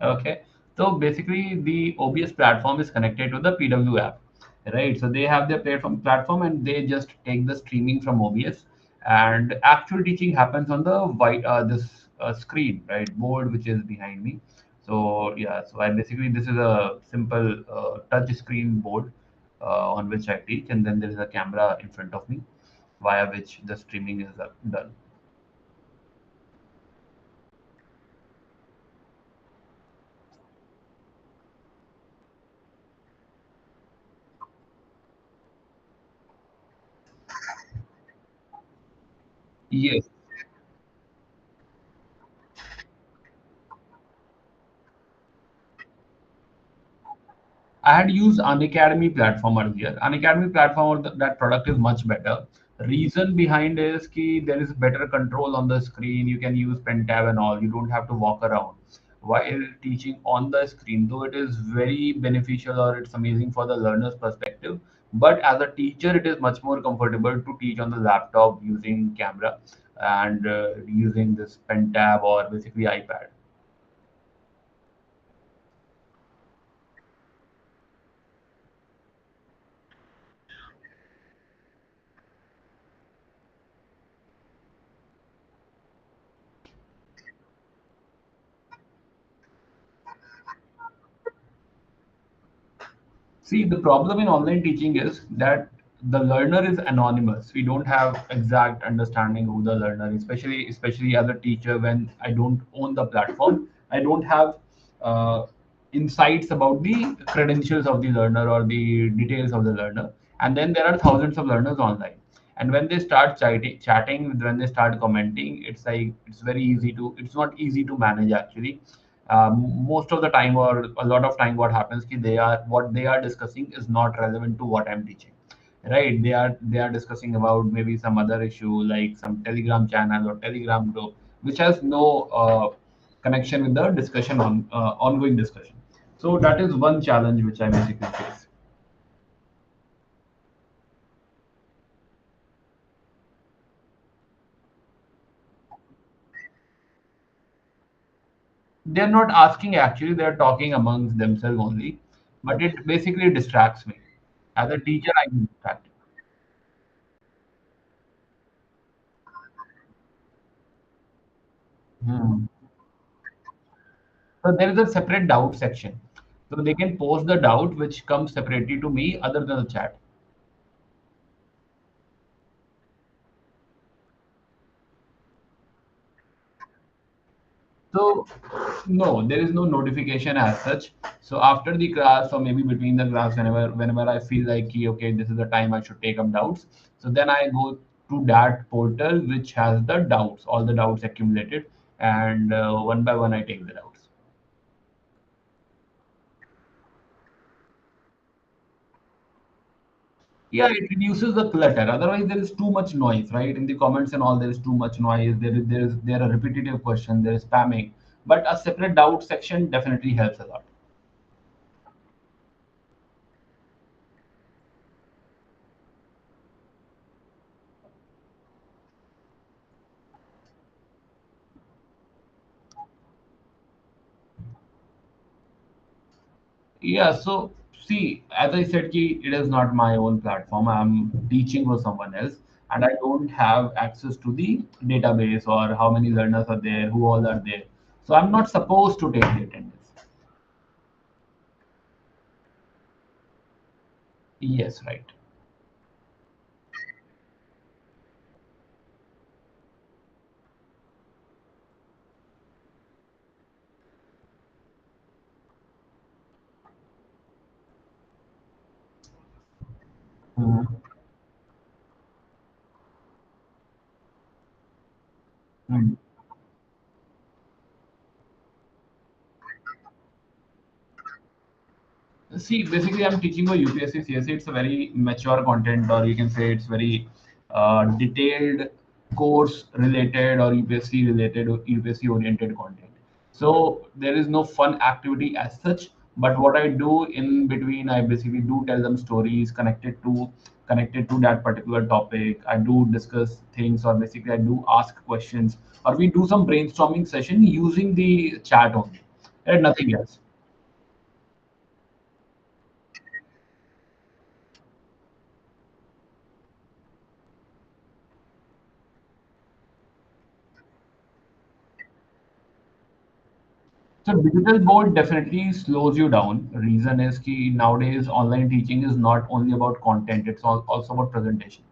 Okay. So basically, the OBS platform is connected to the PW app, right? So they have their platform, and they just take the streaming from OBS, and actual teaching happens on the white this screen, right, board which is behind me. So yeah, so I basically, this is a simple touch screen board on which I teach, and then there is a camera in front of me via which the streaming is done. Yes. I had used Unacademy platform earlier. Unacademy platform or that product is much better. Reason behind is ki there is better control on the screen. You can use pen tab and all. You don't have to walk around while teaching on the screen. Though it is very beneficial or it's amazing for the learner's perspective, but as a teacher, it is much more comfortable to teach on the laptop using camera and using this pen tab or basically iPad. See, the problem in online teaching is that the learner is anonymous. We don't have exact understanding who the learner is, especially as a teacher. When I don't own the platform, I don't have uh, insights about the credentials of the learner or the details of the learner. And then there are thousands of learners online. And when they start chatting, when they start commenting, it's like it's very easy to. It's not easy to manage actually. Most of the time or a lot of time what happens ki they are what they are discussing is not relevant to what I'm teaching, right? They are discussing about maybe some other issue like some Telegram channel or Telegram group which has no connection with the discussion on ongoing discussion. So that is one challenge which I basically face. They're not asking actually, they're talking amongst themselves only, but it basically distracts me. As a teacher, I get distracted. Hmm. So there is a separate doubt section. So they can post the doubt which comes separately to me other than the chat. So no, there is no notification as such. So after the class or maybe between the class, whenever I feel like okay, this is the time I should take up doubts. So then I go to that portal which has the doubts, all the doubts accumulated, and one by one I take the doubts. Yeah, it reduces the clutter. Otherwise, there is too much noise, right? In the comments and all, there is too much noise. There are repetitive questions. There is spamming. But a separate doubt section definitely helps a lot. Yeah. So see, as I said, ki, it is not my own platform. I'm teaching for someone else, and I don't have access to the database or how many learners are there, who all are there. So I'm not supposed to take the attendance. Yes, right. Mhm. Mhm. See, basically, I'm teaching for UPSC CSC. It's a very mature content, or you can say it's very detailed course related or UPSC related or UPSC oriented content. So there is no fun activity as such. But what I do in between, I basically do tell them stories connected to that particular topic. I do discuss things, or basically I do ask questions, or we do some brainstorming session using the chat only. and nothing else. So digital board definitely slows you down. Reason is key nowadays online teaching is not only about content, it's also about presentation.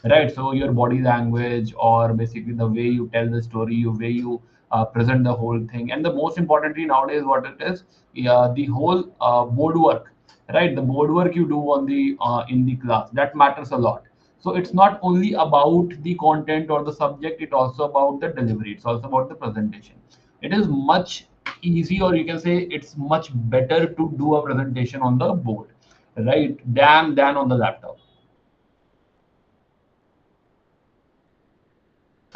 Right. So your body language or basically the way you tell the story, you way you present the whole thing. And the most importantly nowadays what it is, yeah, the whole board work, right? The board work you do on the in the class, that matters a lot. So it's not only about the content or the subject, it also about the delivery. It's also about the presentation. It is much easy, or you can say it's much better to do a presentation on the board, right, than on the laptop.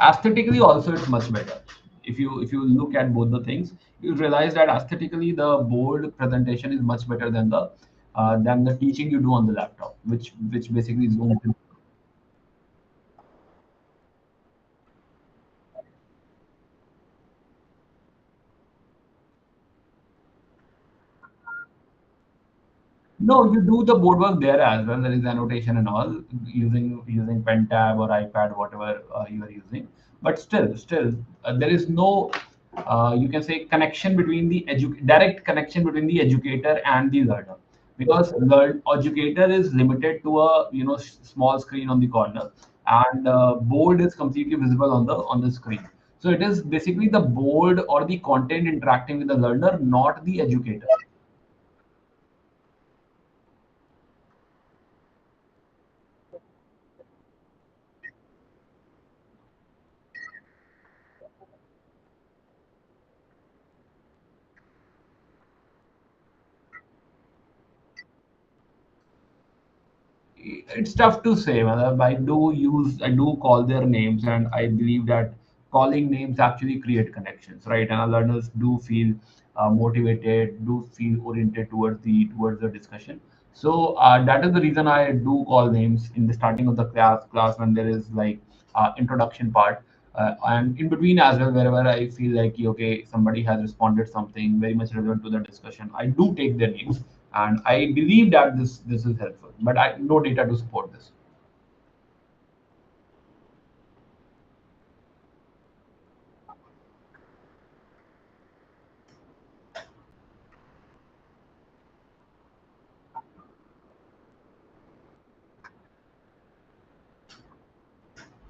Aesthetically also it's much better. If you look at both the things, you realize that aesthetically the board presentation is much better than the teaching you do on the laptop, which basically is going to. No, you do the board work there as well. There is annotation and all using pen tab or iPad, whatever you are using. But still, there is no you can say connection between the direct connection between the educator and the learner, because learn educator is limited to a small screen on the corner, and board is completely visible on the screen. So it is basically the board or the content interacting with the learner, not the educator. It's tough to say. I do call their names, and I believe that calling names actually create connections, right? And our learners do feel motivated, do feel oriented towards the discussion. So that is the reason I do call names in the starting of the class when there is like introduction part. And in between as well, wherever I feel like okay, somebody has responded something very much relevant to the discussion, I do take their names, and I believe that this is helpful. But I no data to support this.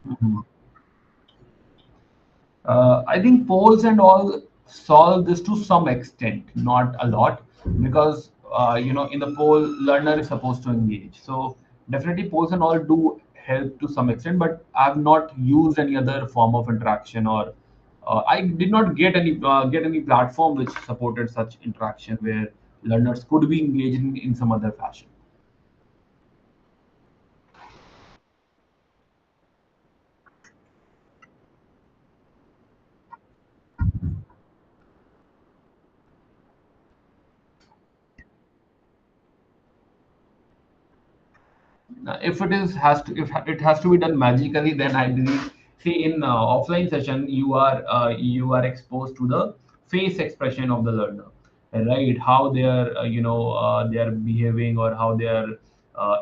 Mhm. I think polls and all solve this to some extent, not a lot, because in the poll, learner is supposed to engage. So definitely, polls and all do help to some extent, but I've not used any other form of interaction, or I did not get any platform which supported such interaction where learners could be engaged in some other fashion. If it is has to if it has to be done magically, then I believe, see, in offline session you are exposed to the face expression of the learner, right? How they are they are behaving, or how they are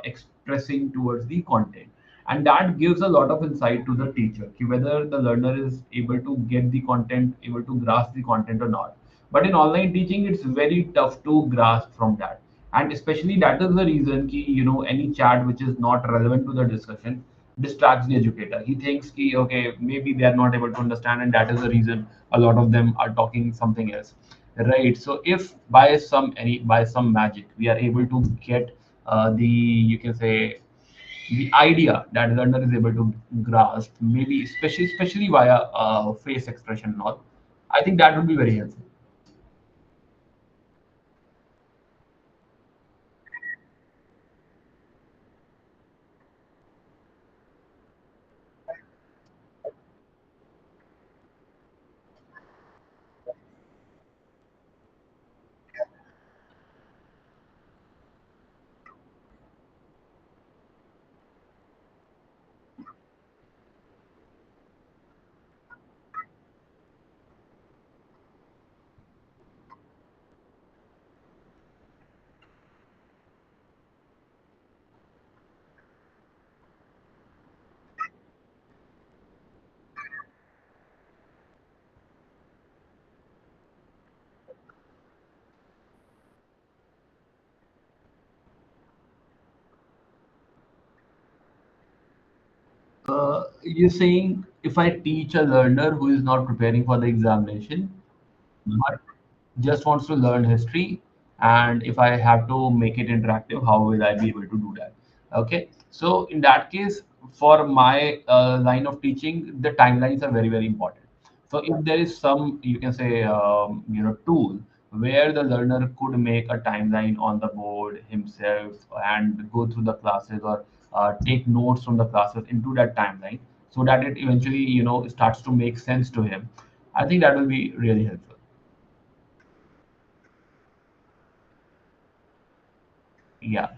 expressing towards the content, and that gives a lot of insight to the teacher whether the learner is able to get the content, able to grasp the content or not. But in online teaching it's very tough to grasp from that, and especially that is the reason ki, any chat which is not relevant to the discussion distracts the educator. He thinks ki, okay, maybe they are not able to understand, and that is the reason a lot of them are talking something else, right? So if by some magic we are able to get the you can say the idea that learner is able to grasp, maybe especially via face expression and all, I think that would be very helpful. you're saying if I teach a learner who is not preparing for the examination, but just wants to learn history, and if I have to make it interactive, how will I be able to do that? Okay, so in that case, for my line of teaching, the timelines are very, very important. So if there is some, you can say, tool where the learner could make a timeline on the board himself and go through the classes, or take notes from the classes into that timeline, so that it eventually, starts to make sense to him, I think that will be really helpful. Yeah.